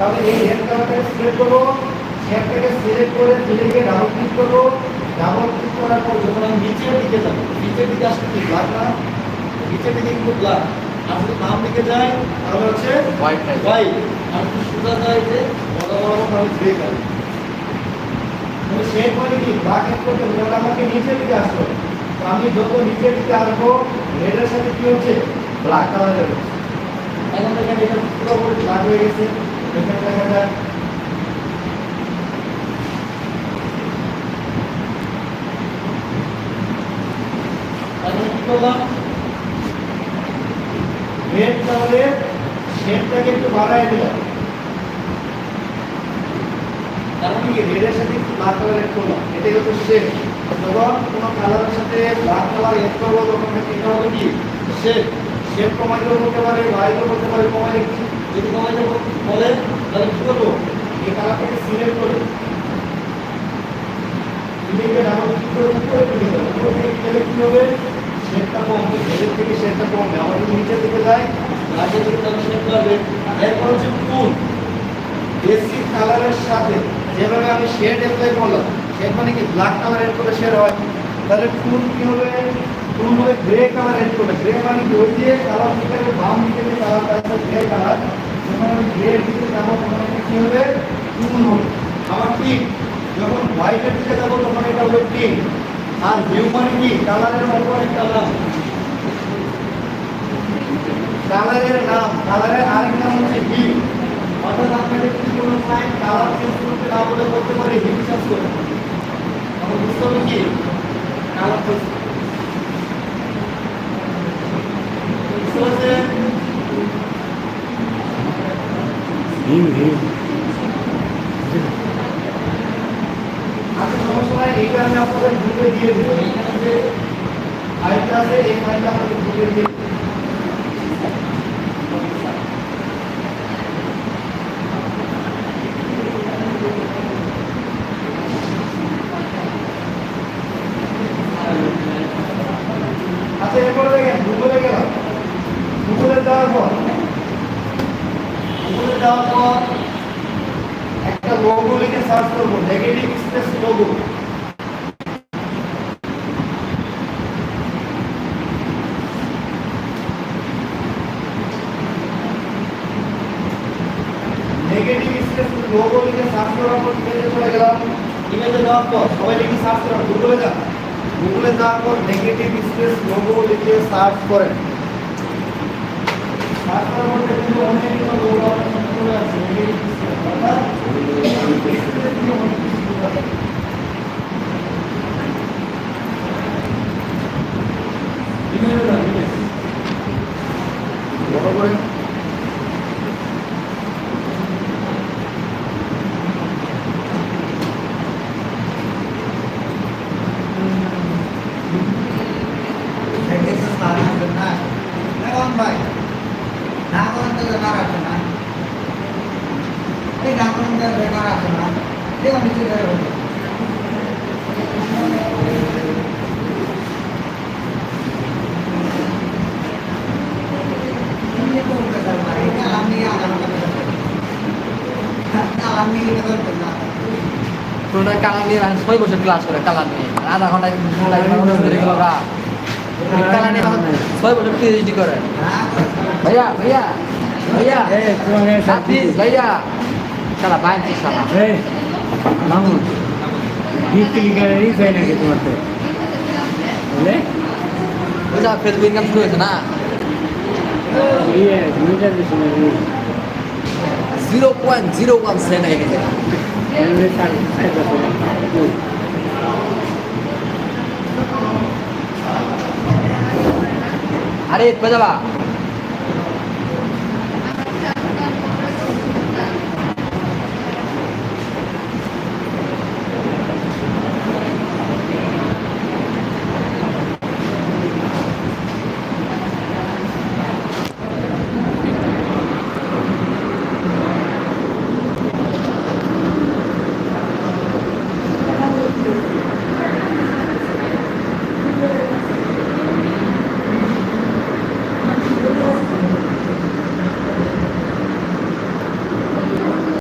তাহলে এই red কালারটাকে select করব, শেপটাকে সিলেক্ট করে ফিলিংকে ডাবল ক্লিক করব। ডাবল ক্লিক করার পর যখন আমি নিচের দিকে যাব, নিচের দিকে আসলে কি ব্ল্যাক না, নিচের দিকে কিন্তু ব্ল্যাক। আর যদি বাম দিকে যাই তাহলে হচ্ছে হোয়াইট। আর যদি সোজা যায় যে বরাবর তাহলে গ্রে কালার। মানে শেপ মানে কি ব্ল্যাক এড করতে হলে আমাকে নিচের দিকে আসতে হবে। তো আমি যত নিচের দিকে আসবো রেডের সাথে কি হচ্ছে ব্ল্যাক কালারের হচ্ছে। এখন দেখেন এটা পুরোপুরি ব্ল্যাক হয়ে গেছে। এখানে দেখা যায় এখন কি করলাম, রেড কালারের শেপটাকে একটু বাড়ায় দিলাম। তার মানে কি রেডের সাথে একটু ব্ল্যাক কালার এড করলাম, এটাই হচ্ছে শেপ। যখন কোনো কালারের সাথে ব্ল্যাক কালার এড করবো তখন এটা হবে কি শেপ। শেপ কমাইলেও করতে পারে, বাড়াইলেও করতে পারে। কমাইলে কি, যদি কমাইতে বলে তাহলে কি করবো, এই কালারটাকে সিলেক্ট করে ফিলিংকে ডাবল ক্লিক করে উপরে তুলে দেবো। উপরে থেকে গেলে কি হবে, শেপটা কমবে, রেডের থেকে শেপটা কমবে। আবার যদি নিচের দিকে যায় ব্ল্যাকের দিকে তাহলে শেপ বাড়বে। এরপর হচ্ছে টুল, বেসিক কালারের সাথে যেভাবে আমি শেড অ্যাপ্লাই করলাম, শেড মানে কি ব্ল্যাক কালার এড করলে শেড হয়। তাহলে টুল কি হবে, টুল হবে গ্রে কালার এড করবে। গ্রে মানে কি ওই যে কালার দিকে বাম দিকে যে কালারটা আছে গ্রে কালার, যখন আমি গ্রে দিকে যাবো তখন এটা কি হবে টুল হবে। আবার ঠিক যখন হোয়াইটের দিকে যাবো তখন এটা হবে টিন। আর ভিউ মানে কি কালারের মতো একটা নাম, কালারের নাম, কালারের আরেক নাম হচ্ছে ভিউ। অর্থাৎ আপনাকে যদি কোনো সাইন কালার চেঞ্জ করতে না বলে বলতে পারে হিট চেঞ্জ করে, তখন বুঝতে হবে কি কালার চেঞ্জ। বুঝতে পারছেন? আচ্ছা সমস্যা নাই, এইটা আমি আপনাদের গ্রুপে দিয়ে দেবো। এইখানে যে ফাইলটা আছে এই ফাইলটা আপনাদের গ্রুপে দিয়ে দেবো। আচ্ছা এরপরে দেখেন গুগলে গেলাম, গুগলে যাওয়ার পর একটা লোগো লিখে সার্চ করবো, negative space logo. Negative space logo লিখে সার্চ করার পর ইমেজে চলে গেলাম। ইমেজে যাওয়ার পর সবাই লিখে সার্চ করেন, গুগলে যান। গুগলে যাওয়ার পর নেগেটিভ স্পেস লোগো লিখে সার্চ করেন। সার্চ করার পর দেখবেন অনেকগুলো লোগো আপনার সামনে চলে আসছে। নেগেটিভ স্পেস অর্থাৎ ইমেজে যান, ইমেজ বড় করে পুরোটা কালার নিয়ে 6 বছর ক্লাস করে কালার নিয়ে আধা ঘন্টায় কালার নিয়ে 6 বছর পিএইচডি করে। भैया भैया भैया प्लीज भैया चला बाइक से चला মামুন গিফট লিগারি চাই নাকি তোমার তো বলে ওই যা ফেসবুক ইনকাম শুরু হয়েছে না ইয়ে মিটার দিছ না 0.01 সেন্ট হয়ে গেছে। এমনি সার সাইডে আরে বাজাবা